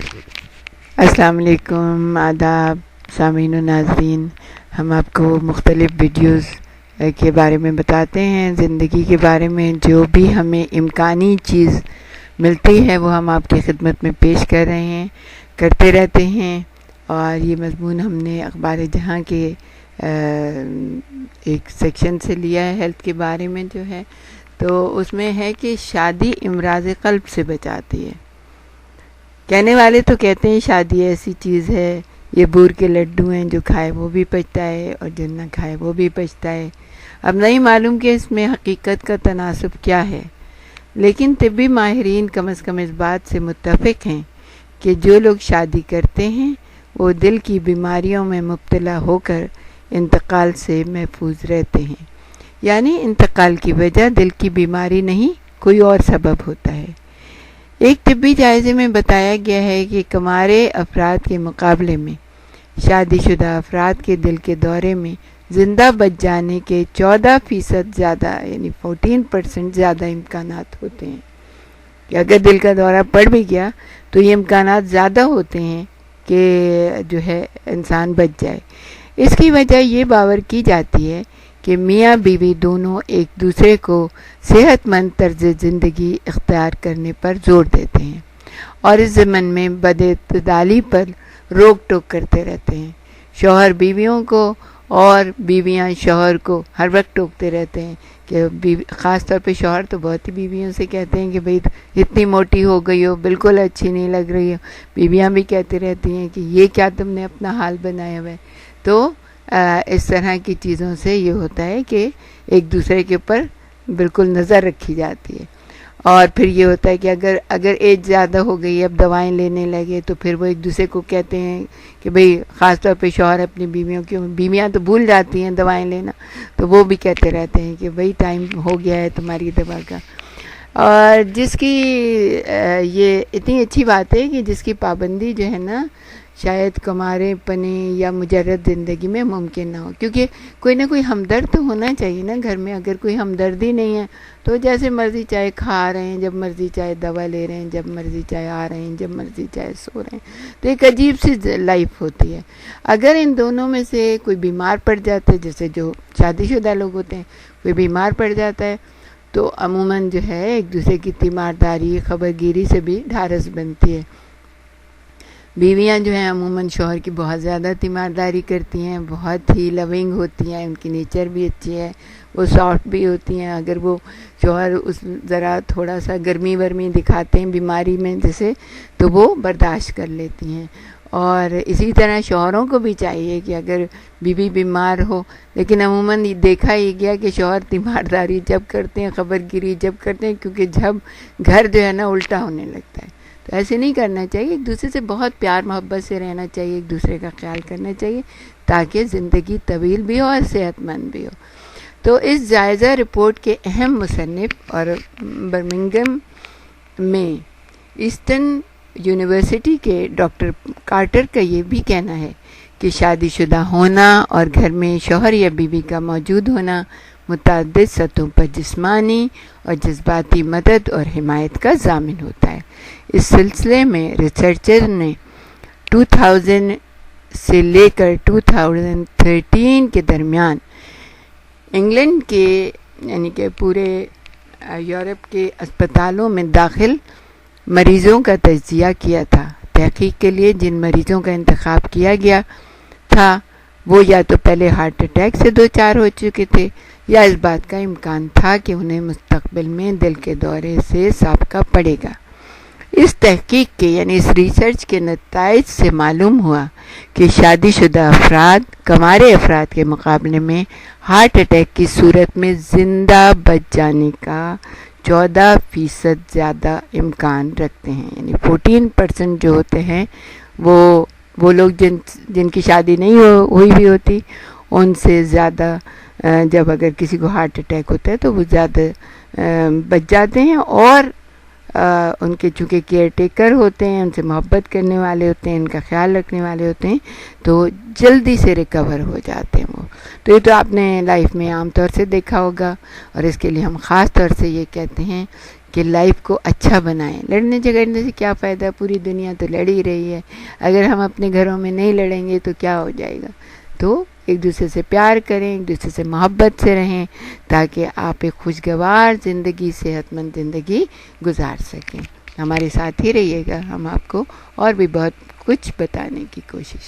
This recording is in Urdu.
السلام علیکم، آداب سامعین و ناظرین. ہم آپ کو مختلف ویڈیوز کے بارے میں بتاتے ہیں، زندگی کے بارے میں جو بھی ہمیں امکانی چیز ملتی ہے وہ ہم آپ کی خدمت میں پیش کر رہے ہیں، کرتے رہتے ہیں. اور یہ مضمون ہم نے اخبار جہاں کے ایک سیکشن سے لیا ہے، ہیلتھ کے بارے میں جو ہے. تو اس میں ہے کہ شادی امراض قلب سے بچاتی ہے. کہنے والے تو کہتے ہیں شادی ایسی چیز ہے، یہ بور کے لڈو ہیں، جو کھائے وہ بھی پچتا ہے اور جو نہ کھائے وہ بھی پچتا ہے. اب نہیں معلوم کہ اس میں حقیقت کا تناسب کیا ہے، لیکن طبی ماہرین کم از کم اس بات سے متفق ہیں کہ جو لوگ شادی کرتے ہیں وہ دل کی بیماریوں میں مبتلا ہو کر انتقال سے محفوظ رہتے ہیں. یعنی انتقال کی وجہ دل کی بیماری نہیں، کوئی اور سبب ہوتا ہے. ایک طبی جائزے میں بتایا گیا ہے کہ کمارے افراد کے مقابلے میں شادی شدہ افراد کے دل کے دورے میں زندہ بچ جانے کے 14% زیادہ، یعنی 14% زیادہ امکانات ہوتے ہیں. کہ اگر دل کا دورہ پڑ بھی گیا تو یہ امکانات زیادہ ہوتے ہیں کہ جو ہے انسان بچ جائے. اس کی وجہ یہ باور کی جاتی ہے کہ میاں بیوی دونوں ایک دوسرے کو صحت مند طرز زندگی اختیار کرنے پر زور دیتے ہیں اور اس ضمن میں بد اعتدالی پر روک ٹوک کرتے رہتے ہیں. شوہر بیویوں کو اور بیویاں شوہر کو ہر وقت ٹوکتے رہتے ہیں کہ خاص طور پہ شوہر تو بہت ہی بیویوں سے کہتے ہیں کہ بھئی اتنی موٹی ہو گئی ہو، بالکل اچھی نہیں لگ رہی ہو. بیویاں بھی کہتی رہتی ہیں کہ یہ کیا تم نے اپنا حال بنایا ہوا ہے. تو اس طرح کی چیزوں سے یہ ہوتا ہے کہ ایک دوسرے کے اوپر بالکل نظر رکھی جاتی ہے. اور پھر یہ ہوتا ہے کہ اگر ایج زیادہ ہو گئی، اب دوائیں لینے لگے، تو پھر وہ ایک دوسرے کو کہتے ہیں کہ بھئی خاص طور پہ شوہر اپنی بیویاں تو بھول جاتی ہیں دوائیں لینا، تو وہ بھی کہتے رہتے ہیں کہ بھئی ٹائم ہو گیا ہے تمہاری دوا کا. اور جس کی یہ اتنی اچھی بات ہے کہ جس کی پابندی جو ہے نا شاید کمارے پنے یا مجرد زندگی میں ممکن نہ ہو، کیونکہ کوئی نہ کوئی ہمدرد تو ہونا چاہیے نا گھر میں. اگر کوئی ہمدردی نہیں ہے تو جیسے مرضی چاہے کھا رہے ہیں، جب مرضی چاہے دوا لے رہے ہیں، جب مرضی چاہے آ رہے ہیں، جب مرضی چاہے سو رہے ہیں، تو ایک عجیب سی لائف ہوتی ہے. اگر ان دونوں میں سے کوئی بیمار پڑ جاتا ہے، جیسے جو شادی شدہ لوگ ہوتے ہیں، کوئی بیمار پڑ جاتا ہے تو عموماً جو ہے ایک دوسرے کی تیمارداری، خبر گیری سے بھی ڈھارس بنتی ہے. بیویاں جو ہیں عموماً شوہر کی بہت زیادہ تیمارداری کرتی ہیں، بہت ہی لونگ ہوتی ہیں، ان کی نیچر بھی اچھی ہے، وہ سافٹ بھی ہوتی ہیں. اگر وہ شوہر اس ذرا تھوڑا سا گرمی ورمی دکھاتے ہیں بیماری میں جیسے، تو وہ برداشت کر لیتی ہیں. اور اسی طرح شوہروں کو بھی چاہیے کہ اگر بیوی بیمار ہو، لیکن عموماً دیکھا ہی گیا کہ شوہر تیمارداری جب کرتے ہیں، خبر گیری جب کرتے ہیں، کیونکہ جب گھر جو ہے نا الٹا ہونے لگتا ہے. تو ایسے نہیں کرنا چاہیے، ایک دوسرے سے بہت پیار محبت سے رہنا چاہیے، ایک دوسرے کا خیال کرنا چاہیے تاکہ زندگی طویل بھی ہو اور صحت مند بھی ہو. تو اس جائزہ رپورٹ کے اہم مصنف اور برمنگھم میں ایسٹرن یونیورسٹی کے ڈاکٹر کارٹر کا یہ بھی کہنا ہے کہ شادی شدہ ہونا اور گھر میں شوہر یا بیوی کا موجود ہونا متعدد سطحوں پر جسمانی اور جذباتی مدد اور حمایت کا ضامن ہوتا ہے. اس سلسلے میں ریسرچر نے 2000 سے لے کر 2013 کے درمیان انگلینڈ کے یعنی کہ پورے یورپ کے اسپتالوں میں داخل مریضوں کا تجزیہ کیا تھا. تحقیق کے لیے جن مریضوں کا انتخاب کیا گیا تھا وہ یا تو پہلے ہارٹ اٹیک سے دوچار ہو چکے تھے یا اس بات کا امکان تھا کہ انہیں مستقبل میں دل کے دورے سے سابقہ پڑے گا. اس تحقیق کے یعنی اس ریسرچ کے نتائج سے معلوم ہوا کہ شادی شدہ افراد کمارے افراد کے مقابلے میں ہارٹ اٹیک کی صورت میں زندہ بچ جانے کا 14% زیادہ امکان رکھتے ہیں. یعنی 14% جو ہوتے ہیں وہ لوگ جن کی شادی نہیں ہوئی بھی ہوتی، ان سے زیادہ جب اگر کسی کو ہارٹ اٹیک ہوتا ہے تو وہ زیادہ بچ جاتے ہیں. اور ان کے چونکہ کیئر ٹیکر ہوتے ہیں، ان سے محبت کرنے والے ہوتے ہیں، ان کا خیال رکھنے والے ہوتے ہیں، تو جلدی سے ریکور ہو جاتے ہیں وہ. تو یہ تو آپ نے لائف میں عام طور سے دیکھا ہوگا، اور اس کے لیے ہم خاص طور سے یہ کہتے ہیں کہ لائف کو اچھا بنائیں. لڑنے جھگڑنے سے کیا فائدہ, پوری دنیا تو لڑ ہی رہی ہے. اگر ہم اپنے گھروں میں نہیں لڑیں گے تو کیا ہو جائے گا. تو ایک دوسرے سے پیار کریں, ایک دوسرے سے محبت سے رہیں, تاکہ آپ ایک خوشگوار زندگی, صحت مند زندگی گزار سکیں. ہمارے ساتھ ہی رہیے گا, ہم آپ کو اور بھی بہت کچھ بتانے کی کوشش